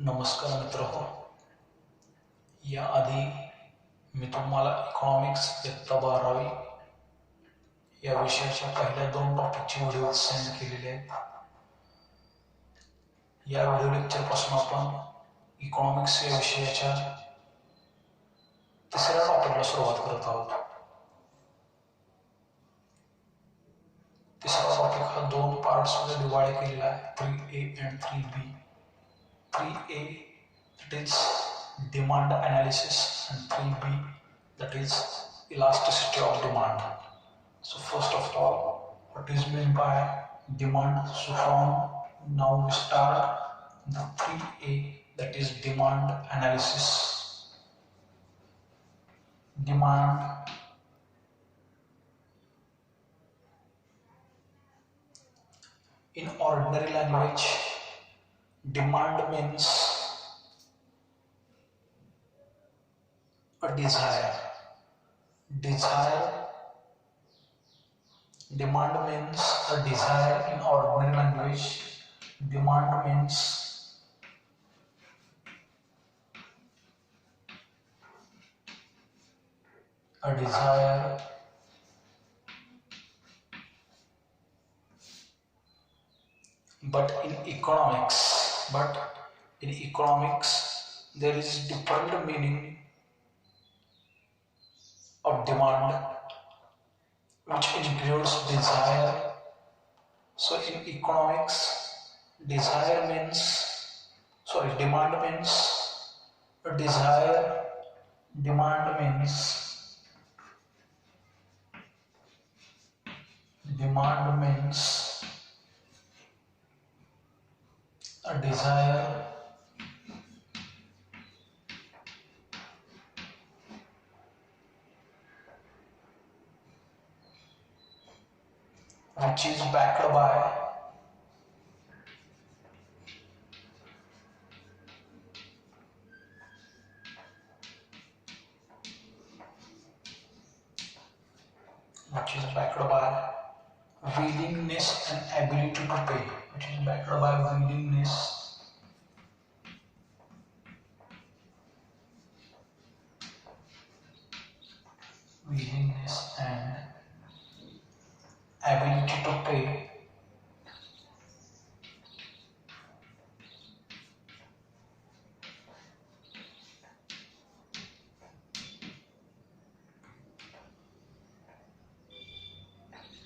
नमस्कार मित्रहो. याआधी मी तुम्हाला इकॉनॉमिक्स इयत्ता 12वी या विषयाच्या पहिल्या 2 टॉपिकचे व्हिडिओ सेंड केलेले आहेत. या व्हिडिओ लेक्चरपासून आपण इकॉनॉमिक्स या विषयाच्या तिसऱ्या टॉपिकला सुरुवात करत आहोत. तिसरा टॉपिक हा 2 पार्ट्समध्ये डिवाइड केलेला आहे, 3A and 3B. 3A, that is demand analysis, and 3B, that is elasticity of demand. So first of all, what is meant by demand? So from now we start the 3A, that is demand analysis. Demand. In ordinary language, demand means a desire. Demand means a desire in ordinary language. Demand means a desire but in economics there is different meaning of demand which includes desire. So in economics, demand means a desire. Demand means a desire which is backed by willingness and ability to pay. Willingness and ability to pay.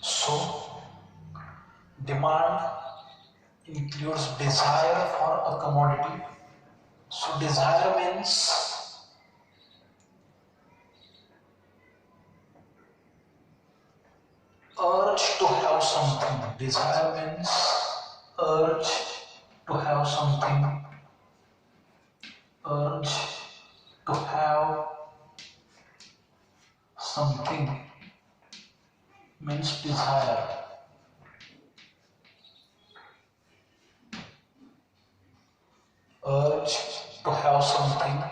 So demand includes desire for a commodity. So desire means urge to have something. Desire means urge to have something. Urge to have something means desire. Urge to have something,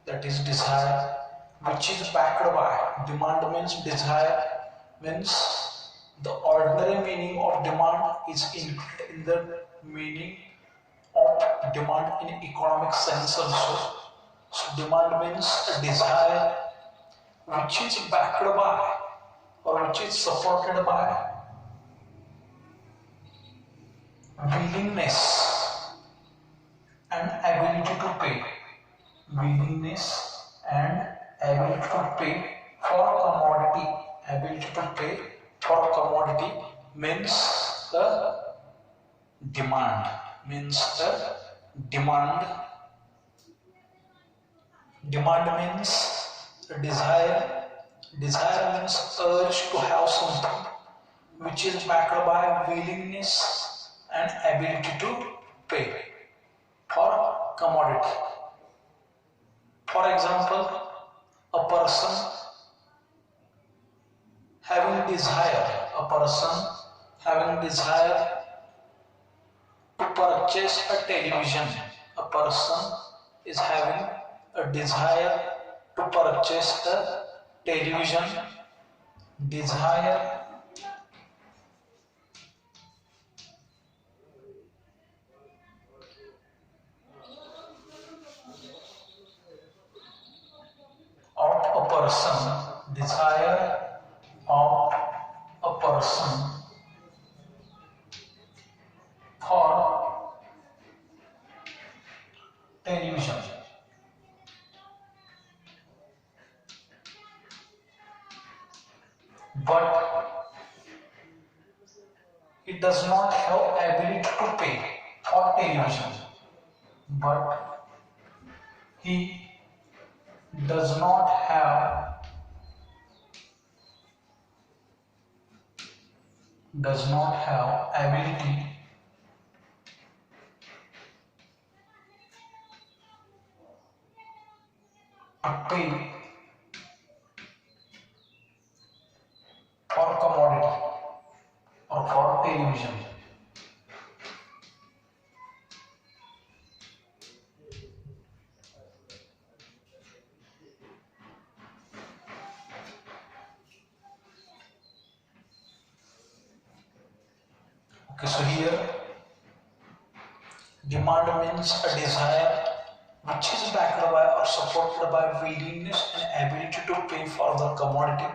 that is desire, which is backed by. Demand means desire means the ordinary meaning of demand is included in the meaning of demand in economic sense also. So demand means a desire which is backed by or which is supported by willingness and ability to pay. Willingness and ability to pay for a commodity. Ability to pay for a commodity means a demand. Demand means a desire. Desire means urge to have something which is backed by willingness and ability to pay for commodity. For example, a person having desire to purchase a television. A person is having a desire to purchase a television. Desire desire of a person for television, but he does not have ability to pay for television, but he does not have ability to pay for commodity or for television. Okay, so here demand means a desire which is backed by or supported by willingness and ability to pay for the commodity,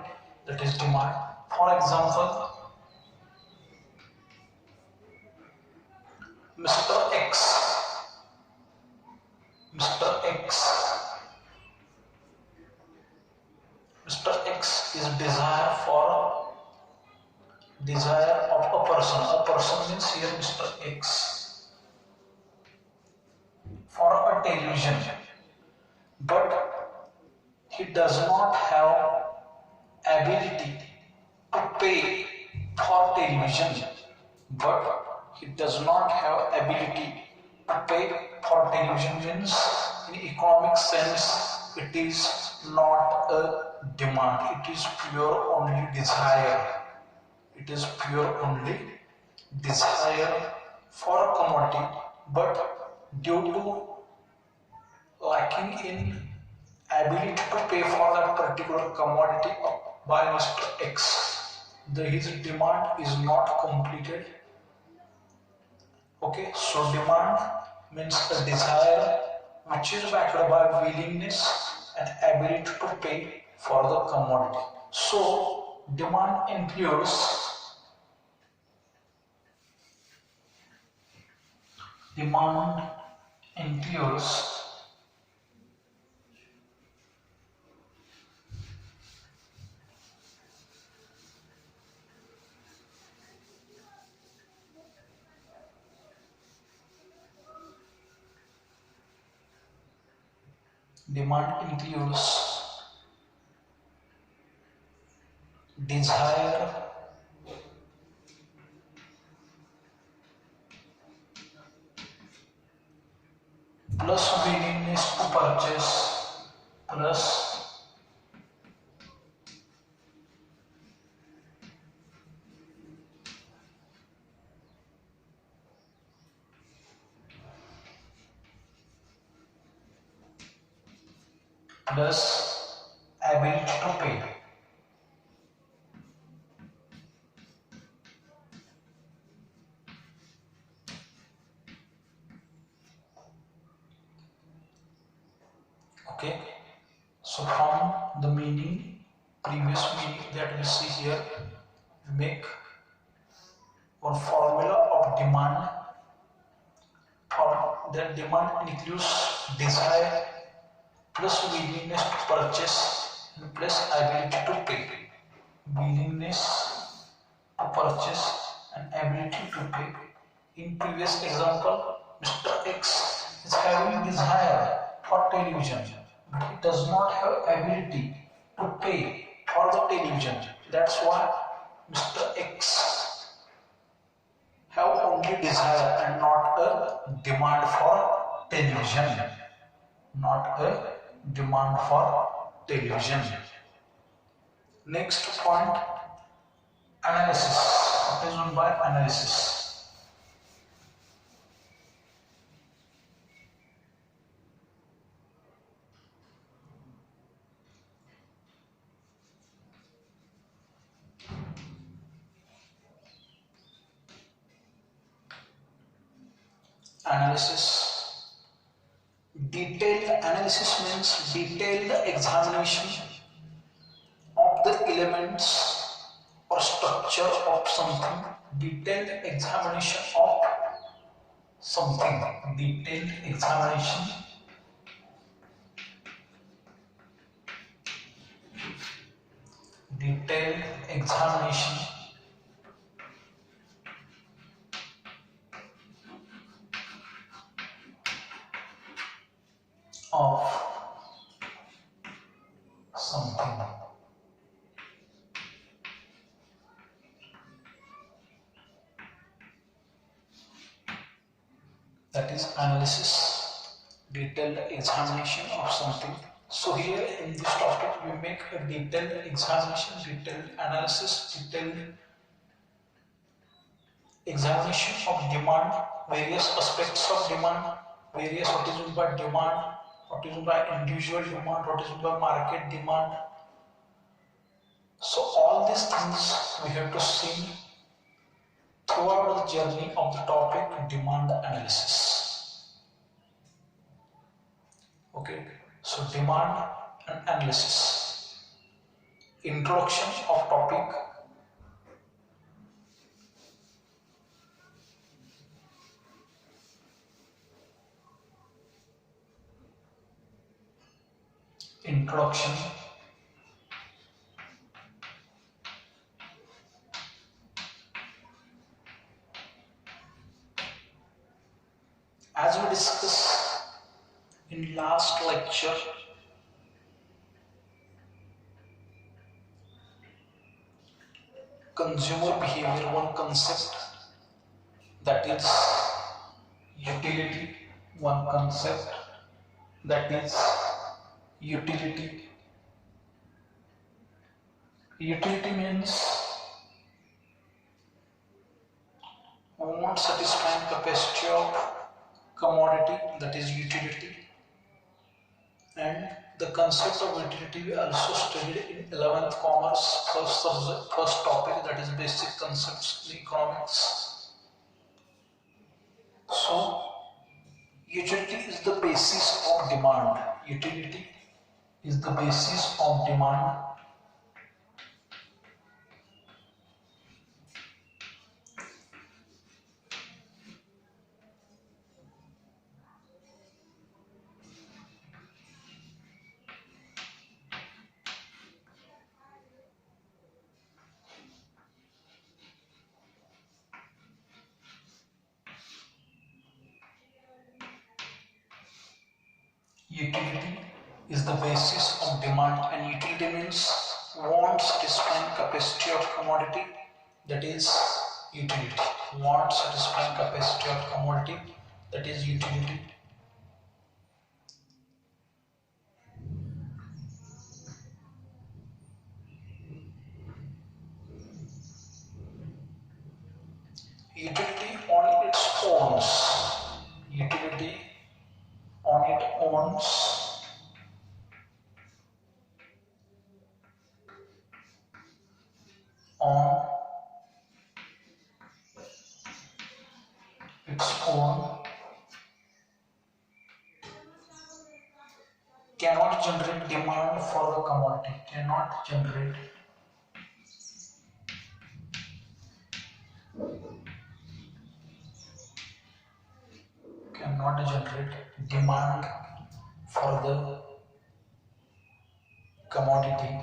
that is demand. For example, Mr. X. Mr. X. Mr. X is desire of a person. A person means here Mr. X for a television, but he does not have ability to pay for television. But he does not have ability to pay for television means in economic sense it is not a demand, it is pure only desire. It is pure only desire for a commodity, but due to lacking in ability to pay for that particular commodity by Mr. X, his demand is not completed. Okay, so demand means a desire which is backed by willingness and ability to pay for the commodity. So demand includes desire plus willingness to purchase plus ability to pay. Okay, so from the previous meaning that we see here, we make one formula of demand. For that demand includes desire plus willingness to purchase and plus ability to pay. Willingness to purchase and ability to pay. In previous example, Mr. X is having desire for television, but he does not have ability to pay for the television. That's why Mr. X have only desire and not a demand for television. Not a demand for television. Next point, analysis. What is meant by analysis? Detailed analysis means detailed examination structure of something, detailed examination of something, detailed examination detailed examination of something. That is analysis, detailed examination of something. So here in this topic we make a detailed examination, detailed analysis, detailed examination of demand, various aspects of demand, various what is meant by demand, what is meant by individual demand, what is meant by market demand. So all these things we have to see throughout the journey of the topic demand analysis. Okay, so demand and analysis. Introduction of topic. Introduction. As we discussed in last lecture, consumer behavior, one concept, that is utility, one concept, that is utility. Utility means want satisfying capacity of commodity, that is utility. And the concept of utility we also studied in 11th commerce, first topic, that is basic concepts in economics. So utility is the basis of demand. Utility is the basis of demand. Utility is the basis of demand, and utility means want satisfying capacity of commodity, that is utility. Want satisfying capacity of commodity, that is utility. Utility on its own. Utility on its own on its own cannot generate demand for the commodity, cannot generate demand for the commodity.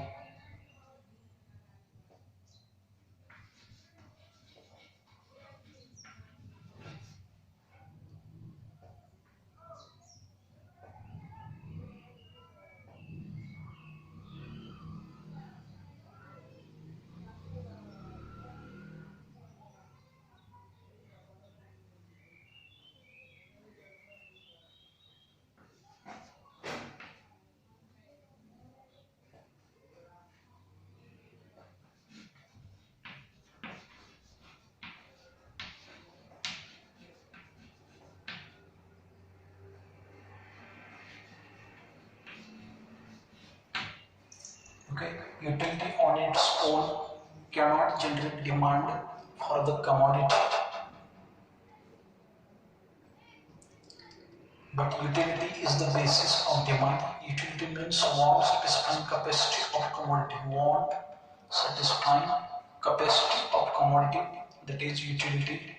Okay, utility on its own cannot generate demand for the commodity, but utility is the basis of demand. Utility means want satisfying capacity of commodity, want satisfying capacity of commodity, that is utility.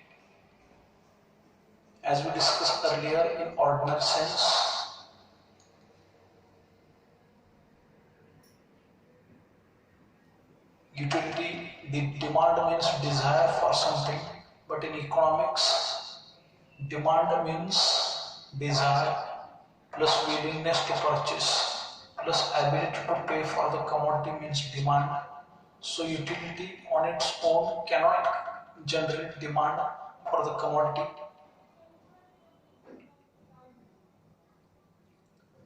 As we discussed earlier, in ordinary sense, utility, the demand means desire for something, but in economics, demand means desire plus willingness to purchase plus ability to pay for the commodity means demand. So utility on its own cannot generate demand for the commodity.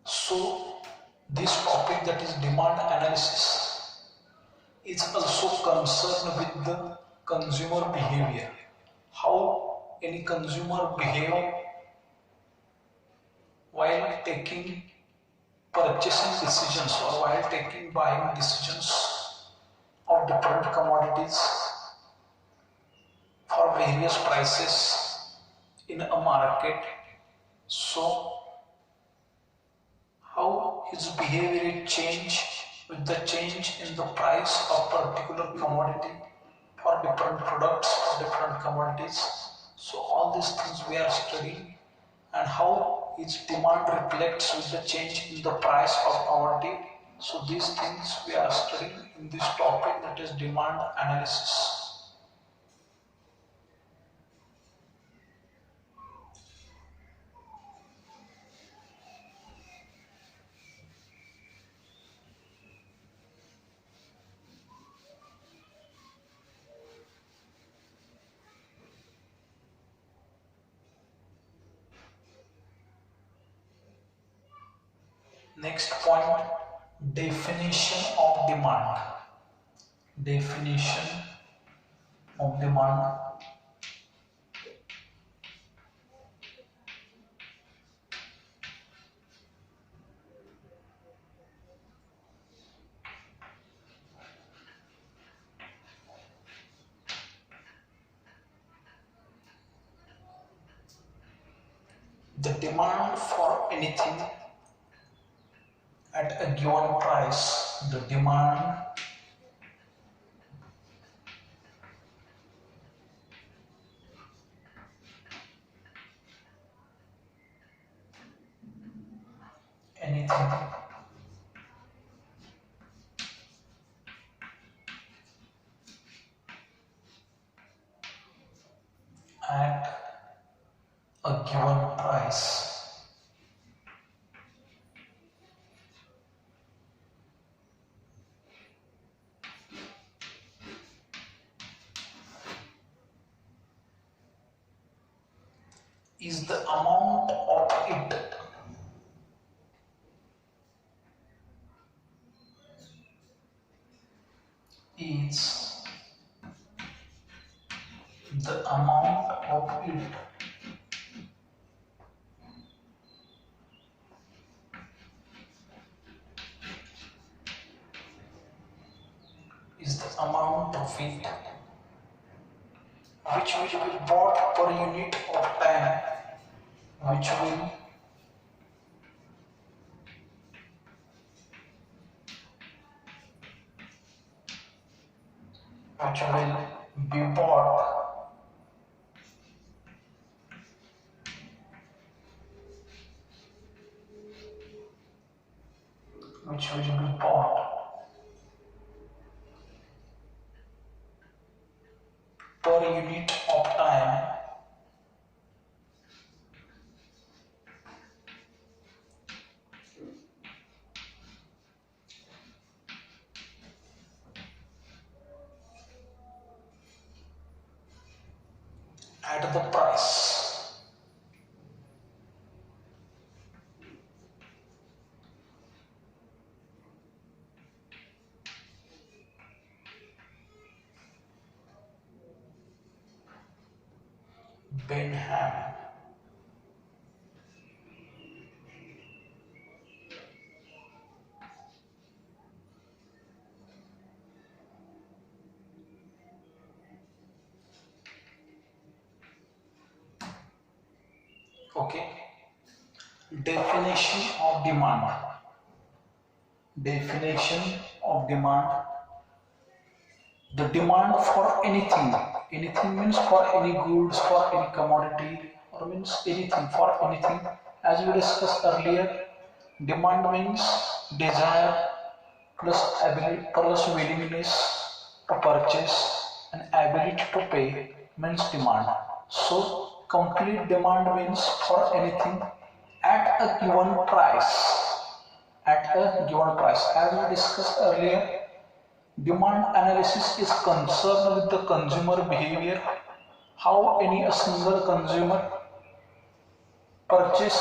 So this topic, that is demand analysis, is also concerned with the consumer behavior. How any consumer behave while taking purchasing decisions or while taking buying decisions of different commodities for various prices in a market. So how his behavior change with the change in the price of particular commodity for different products or different commodities. So all these things we are studying, and how its demand reflects with the change in the price of commodity. So these things we are studying in this topic, that is demand analysis. Next point, definition of demand. Definition of demand. The demand for anything at a given price, the demand anything at a given price is the amount of it is the amount of it is the amount of it which will be bought per unit of time, which will be bought per unit of time at the price. Benham. Okay. Definition of demand. Definition of demand. The demand for anything. Anything means for any goods, for any commodity, or means anything, for anything. As we discussed earlier, demand means desire plus ability plus willingness to purchase and ability to pay means demand. So complete demand means for anything at a given price. At a given price. As we discussed earlier, demand analysis is concerned with the consumer behavior, how any a single consumer purchase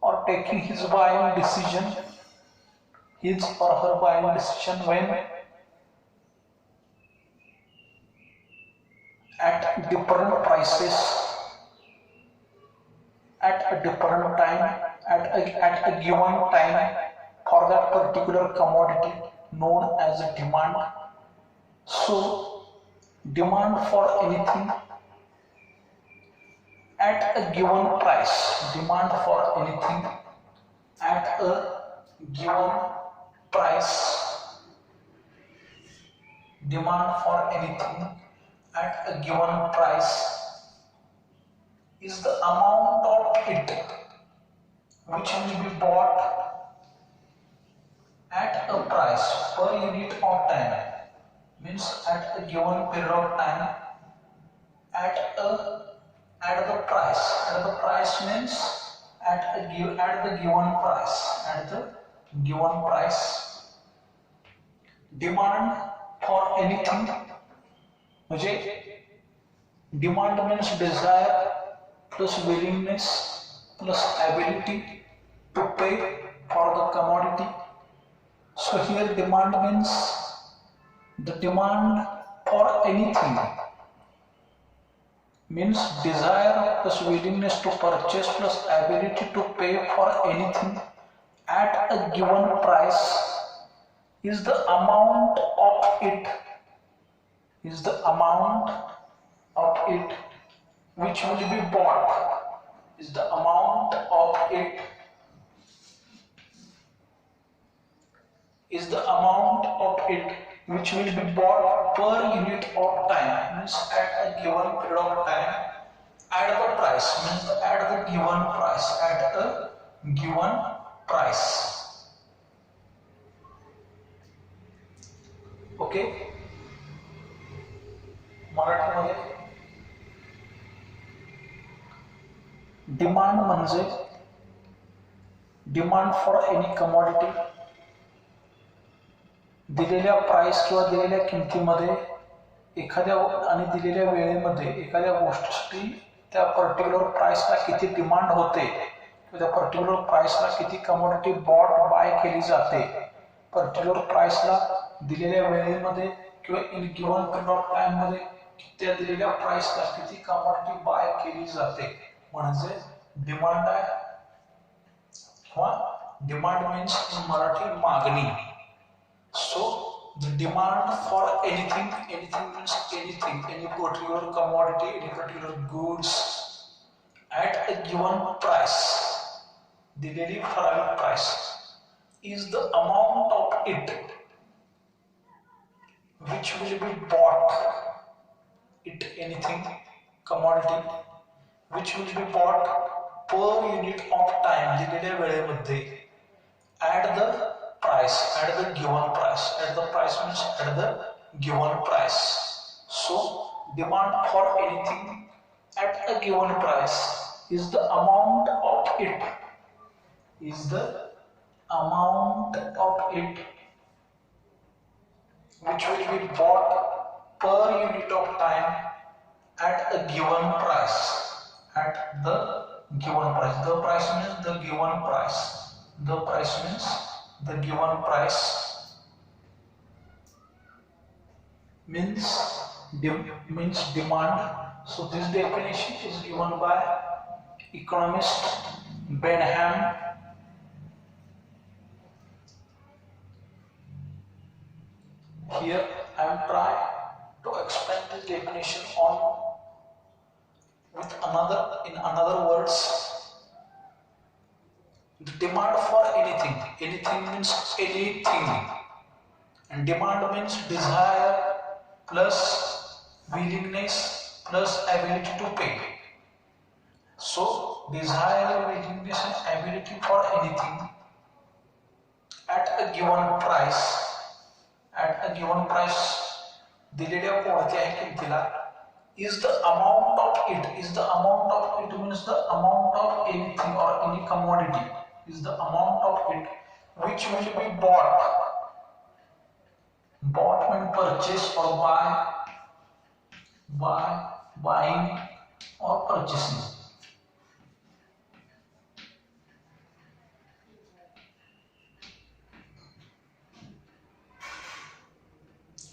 or taking his buying decision, his or her buying decision when at different prices, at a different time, at a given time for that particular commodity known as a demand. So demand for anything at a given price, demand for anything at a given price, demand for anything at a given price is the amount of it which will be bought at a price per unit of time, means at a given period of time at the price means at the given price demand for anything म्हणजे demand means desire plus willingness plus ability to pay for the commodity. So here demand means the demand for anything means desire plus willingness to purchase plus ability to pay for anything at a given price is the amount of it which will be bought is the amount of it which will be bought per unit of time, means at a given period of time at the price, means at the given price. Okay, मराठीमध्ये demand म्हणजे demand for any commodity दिलेल्या price किंवा दिलेल्या किमतीमध्ये एखाद्या आणि दिलेल्या वेळेमध्ये एखाद्या गोष्टीसाठी त्या पर्टिक्युलर प्राइसला किती डिमांड होते, त्या पर्टिक्युलर प्राइसला किती कमोडिटी बॉट बाय केली जाते, पर्टिक्युलर प्राइसला दिलेल्या वेळेमध्ये किंवा in given period of time मध्ये त्या दिलेल्या प्राइसला किती कमोडिटी बाय केली जाते म्हणजे डिमांड आहे. किंवा डिमांड मीन्स इन मराठी मागणी. So the demand for anything means anything, any particular commodity, any particular goods at a given price, दिलेली ठराविक price is the amount of it which will be bought, it anything commodity which will be bought per unit of time, दिलेल्या वेळेमध्ये at the price, at the given price. At the price means at the given price. So demand for anything at a given price is the amount of it, which will be bought per unit of time at a given price. At the given price. The price means the given price. The price means the given price means demand. So this definition is given by economist Benham. Here I am trying to explain this definition in another words. The demand for anything means anything And demand means desire plus willingness plus ability to pay. So desire, willingness and ability for anything at a given price दिलेल्या कोणत्याही किमतीला is the amount of it means the amount of anything or any commodity is the amount of it which will be bought when purchased or by buying or purchasing.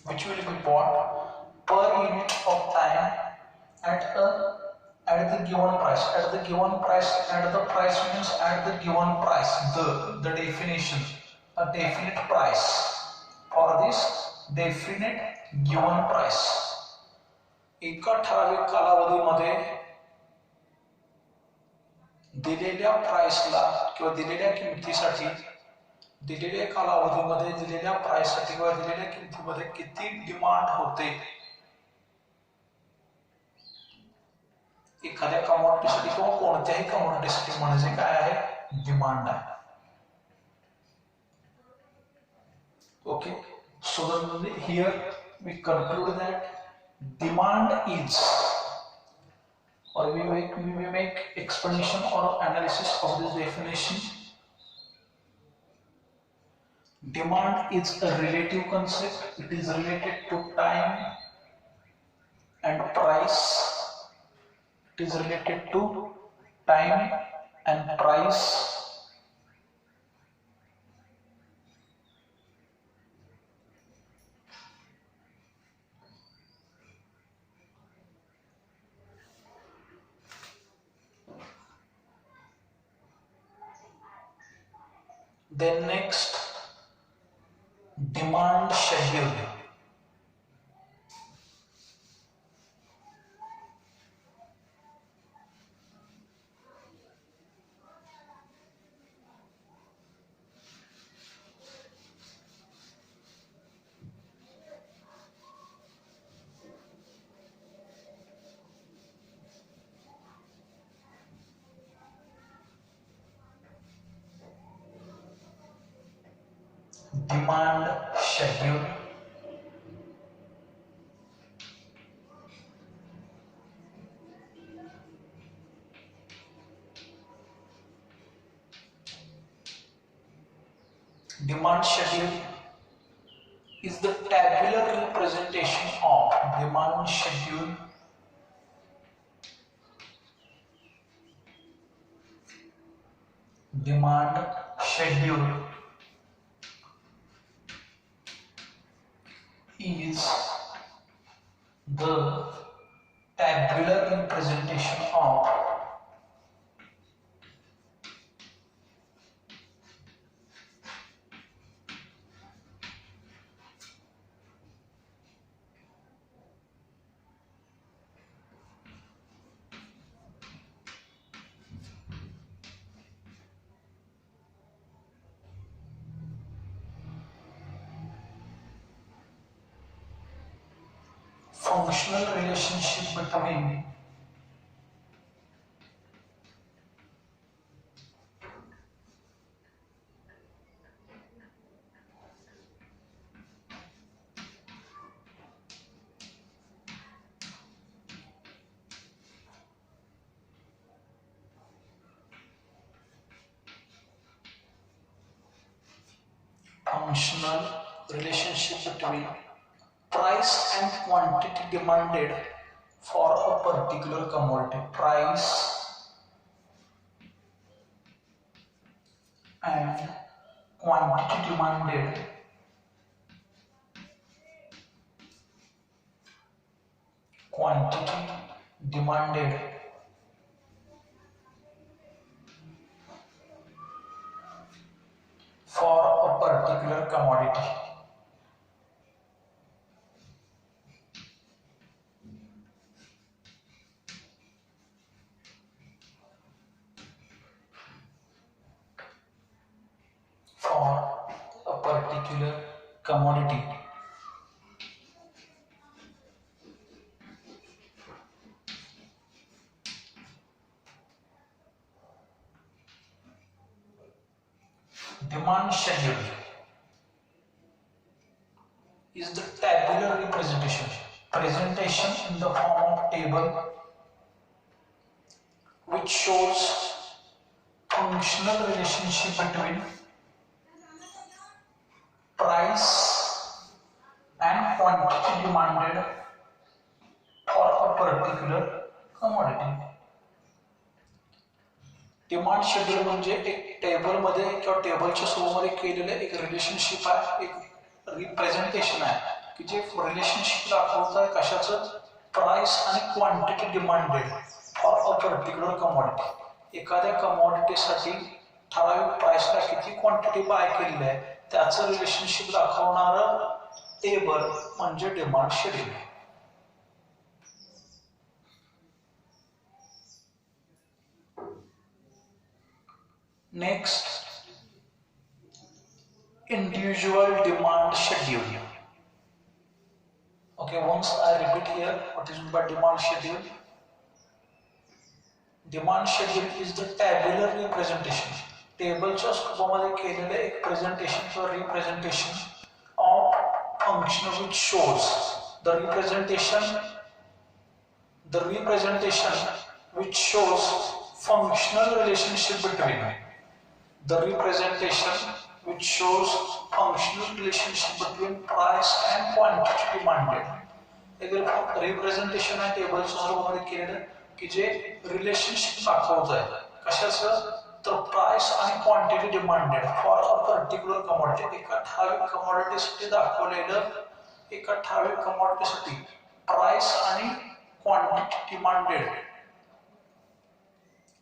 Which will be bought per unit of time at the given price. At the price means at the given price. The definition, a definite price. For this definite given price. एका ठराविक कालावधीमध्ये दिलेल्या प्राइसला किंवा दिलेल्या किमतीसाठी दिलेल्या कालावधीमध्ये दिलेल्या प्राइससाठी किंवा दिलेल्या किमतीमध्ये किती डिमांड होते एखाद्या कमोडिटीसाठी किंवा कोणत्याही कमोडिटीसाठी म्हणजे काय आहे डिमांड आहे. Okay, so here we conclude that demand is, or we make explanation or analysis of this definition. Demand is a relative concept. It is related to time and price. It is related to time and price. Then next, demand schedule. Demand schedule. Demand schedule is the tabular representation of demand schedule. Demand schedule is the tabular representation of functional relationship between price and quantity demanded for a particular commodity. Price and quantity demanded for a particular commodity. For a particular commodity. Demand schedule is the tabular presentation in the form of table which shows functional relationship between price and quantity demanded for a particular commodity. Demand schedule म्हणजे एक टेबलमध्ये किंवा टेबलच्या स्वरूपामध्ये केलेलं एक relationship आहे, एक representation आहे की जे रिलेशनशिप दाखवत आहे कशाचं, प्राइस आणि quantity demanded for a particular commodity. एखाद्या कमॉडिटीसाठी ठराविक प्राइसला किती क्वांटिटी बाय केलेली आहे त्याचं रिलेशनशिप दाखवणारं टेबल म्हणजे demand schedule. Next, individual demand schedule. Okay, once I repeat here what is meant by demand schedule. Demand schedule is the tabular representation. टेबलच्या स्वरूपामध्ये केलेले एक प्रेझेंटेशन किंवा representation of function which shows the representation which shows functional relationship between the representation which shows functional relationship between price and quantity demanded. एक representation आहे टेबलच्या स्वरूपामध्ये केलेलं की जे relationship दाखवत आहे कशाचं, तर प्राइस आणि quantity demanded for a particular commodity. एका ठराविक कमॉडिटीसाठी दाखवलेलं, एका ठराविक कमॉडिटीसाठी प्राइस आणि quantity demanded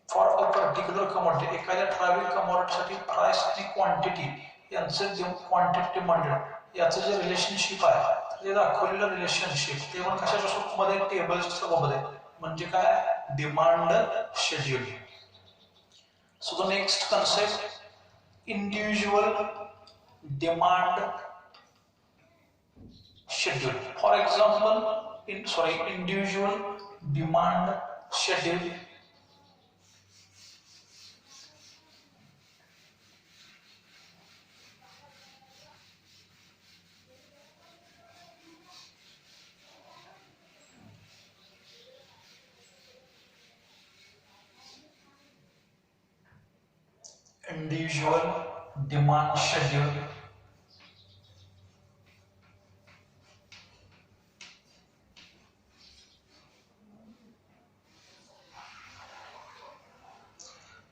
for a particular commodity. एखाद्या ठराविक कमॉडिटीसाठी प्राइस आणि क्वांटिटी यांचं क्वांटिटी डिमांडेड याचं जे रिलेशनशिप आहे ते दाखवलेलं रिलेशनशिप ते पण कशाच्या स्वरूपामध्ये, टेबलच्या स्वरूपामध्ये, म्हणजे काय, demand schedule. So the next concept, individual demand schedule. For example individual demand schedule individual demand schedule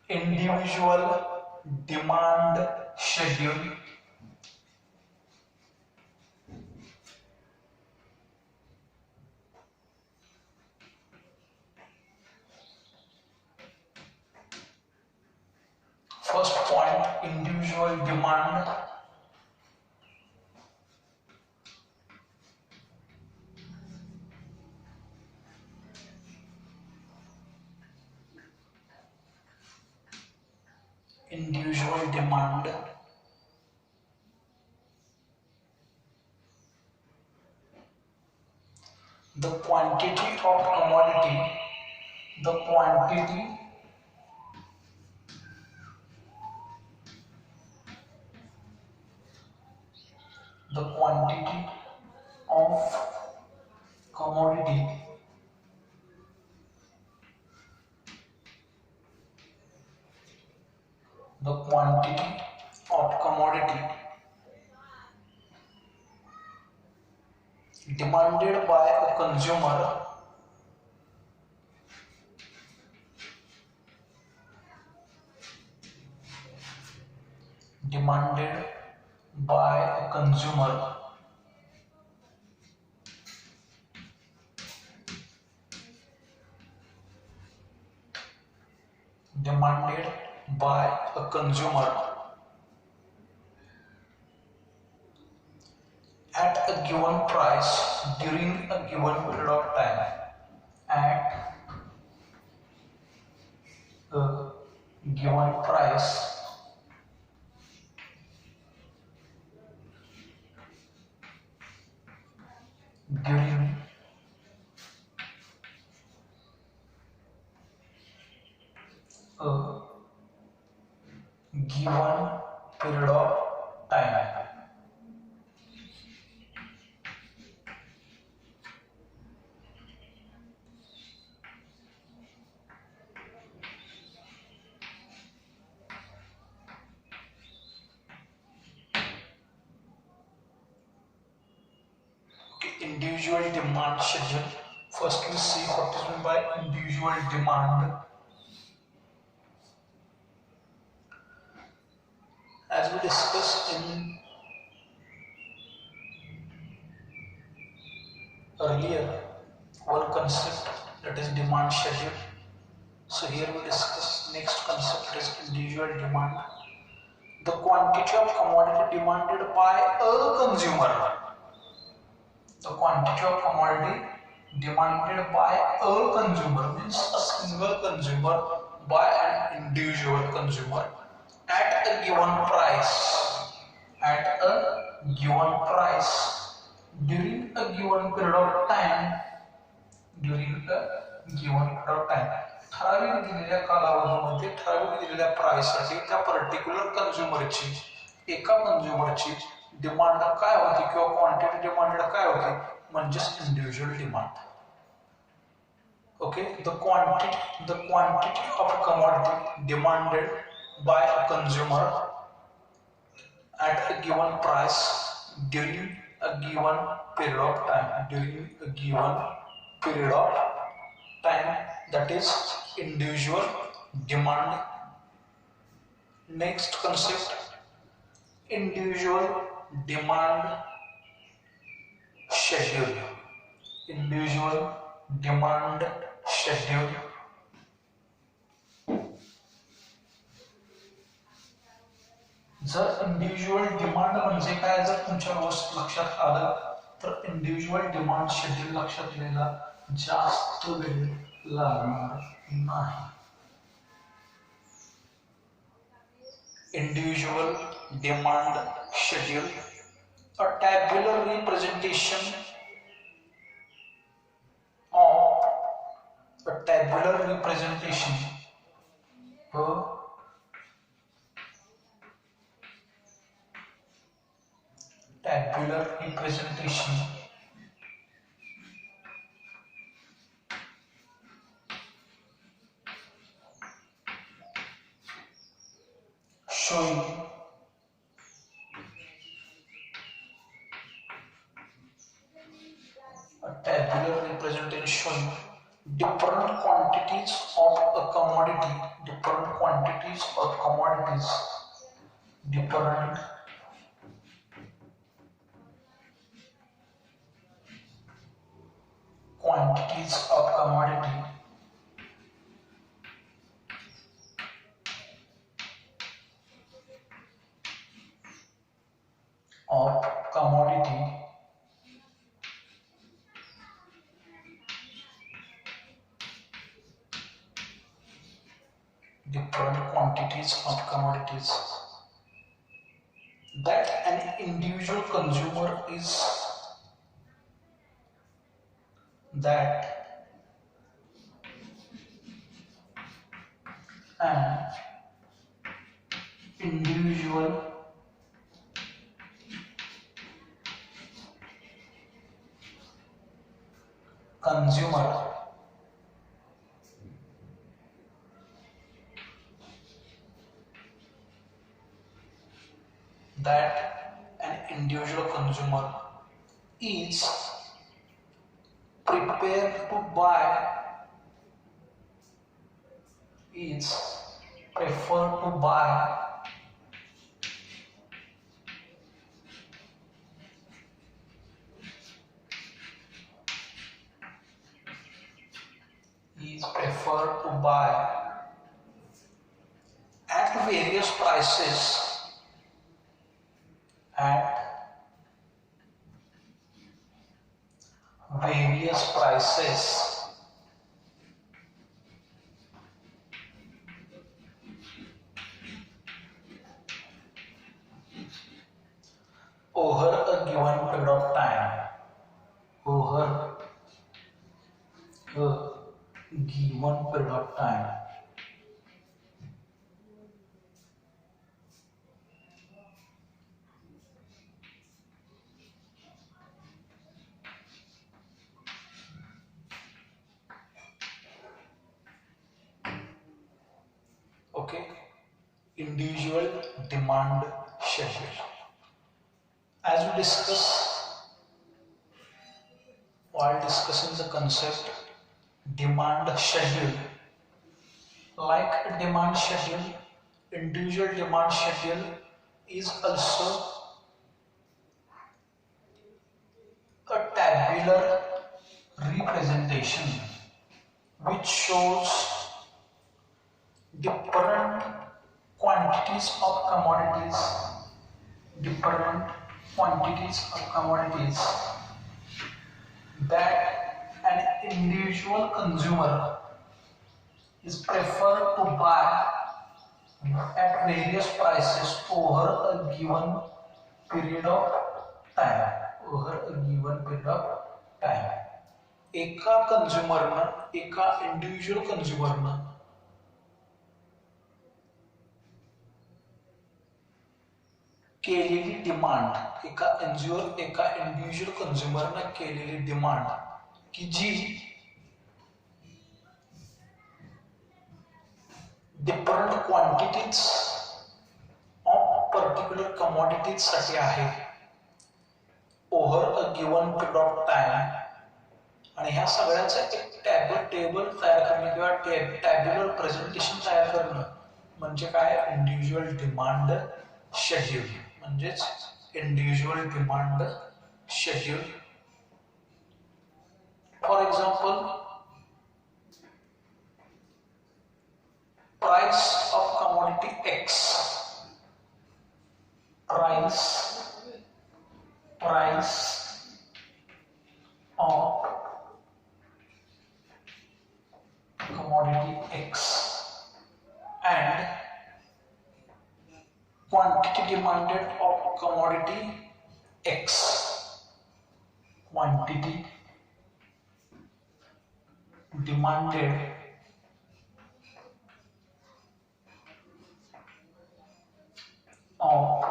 individual demand schedule first point, individual demand individual demand the quantity of commodity, the quantity of commodity the quantity of commodity demanded by a consumer demanded by a consumer demanded by a consumer at a given price during a given period of time, at a given price a given period of time. Individual demand schedule. First we see what is meant by individual demand. As we discussed in earlier, one concept, that is demand schedule. So here we discuss next concept, that is individual demand. The quantity of commodity demanded by a consumer. The quantity of commodity demanded by a consumer means a single consumer by an individual consumer at a given price. At a given price during a given period of time. During a given period of time. ठराविक दिलेल्या कालावधीमध्ये ठराविक दिलेल्या प्राइससाठी त्या particular कंझ्युमरची एका कंझ्युमरची demand काय होती किंवा क्वांटिटी डिमांडेड काय होती म्हणजेच individual demand. Okay, the quantity of commodity demanded by a consumer at a given price during a given period of time. During a given period of time, that is individual demand. Next concept, individual demand schedule. Individual demand schedule. जर individual demand म्हणजे काय जर तुमच्या लक्षात आलं तर individual demand schedule लक्षात घ्यायला जास्त वेळ लागणार नाही. Individual demand schedule, a tabular representation of a tabular representation showing different quantities of a commodity, different quantities of commodities, different quantities of commodity different quantities of commodities that an individual consumer is consumer that an individual consumer is prepared to buy, is preferred to buy at various prices over a given period of time. Over a given period of time. Okay, individual demand schedule. As we discuss while discussing the concept demand schedule, like a demand schedule, individual demand schedule is also a tabular representation which shows different quantities of commodities, different quantities of commodities that an individual consumer is preferred to buy at various prices over a given period of time. Over a given period of time. एका कंझ्युमरनं, एका individual कंझ्युमरनं केलेली demand, एका individual कंझ्युमरनं केलेली demand की जी different quantities of particular commodities साठी आहे over a given period of time. आणि ह्या सगळ्याचं एक टेबल तयार करणे किंवा टॅब्युलर प्रेझेंटेशन तयार करणं म्हणजे काय, इंडिव्हिज्युअल डिमांड शेड्यूल. म्हणजेच individual demand schedule. For example, price of commodity X, price of commodity X and quantity demanded of commodity X, quantity demanded of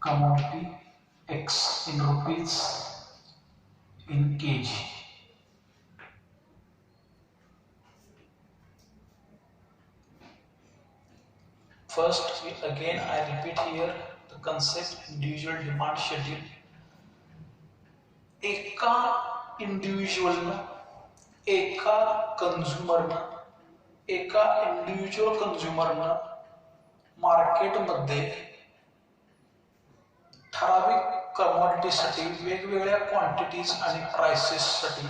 commodity X in rupees in kg. First, I repeat here the concept individual demand schedule. एका इंडिव्हिज्युअलनं, एका कंझ्युमरनं, एका individual कंझ्युमरनं मार्केटमध्ये ठराविक कमॉडिटीसाठी वेगवेगळ्या quantities आणि प्राइसेससाठी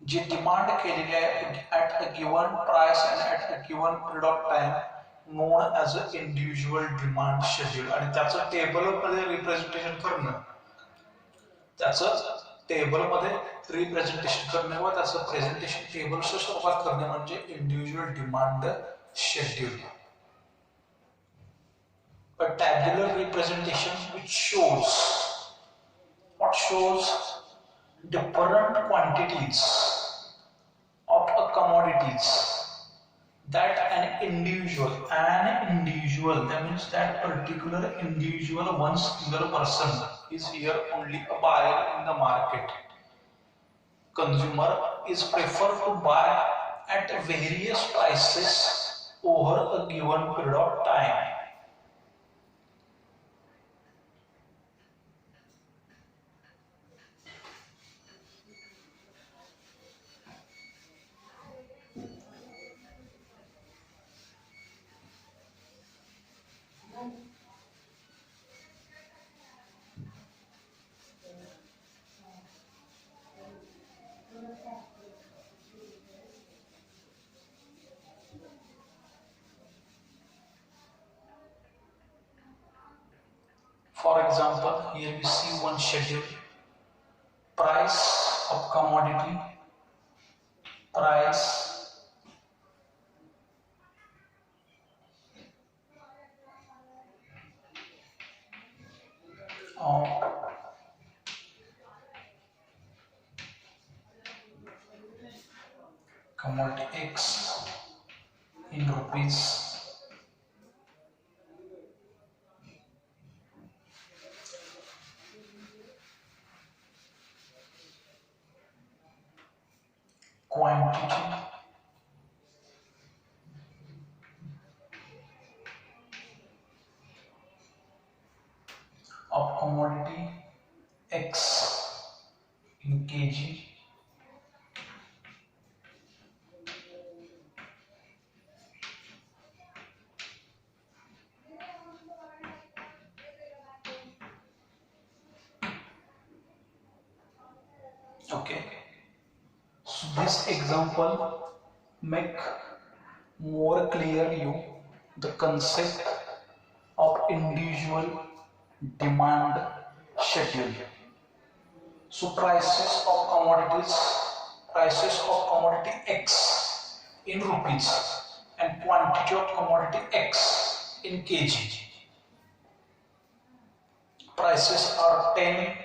जी demand केलेली आहे at a given price and at a given period of time known as a individual demand schedule. आणि त्याचं टेबलमध्ये रिप्रेझेंटेशन करणं, त्याचं टेबलमध्ये रिप्रेझेंटेशन करणे व त्याचं प्रेझेंटेशन टेबलच्या स्वरूपात करणे म्हणजे individual demand schedule. A tabular representation which shows different quantities of a commodities that an individual, that means that particular individual, one single person is here only a buyer in the market. Consumer is preferred to buy at various prices over a given period of time. For example, here we see one schedule: price of commodity, price of commodity X in rupees quantity in kg. Okay, so this example make more clear you the concept of individual demand schedule. So prices of commodity X in rupees and quantity of commodity X in kg. Prices are 10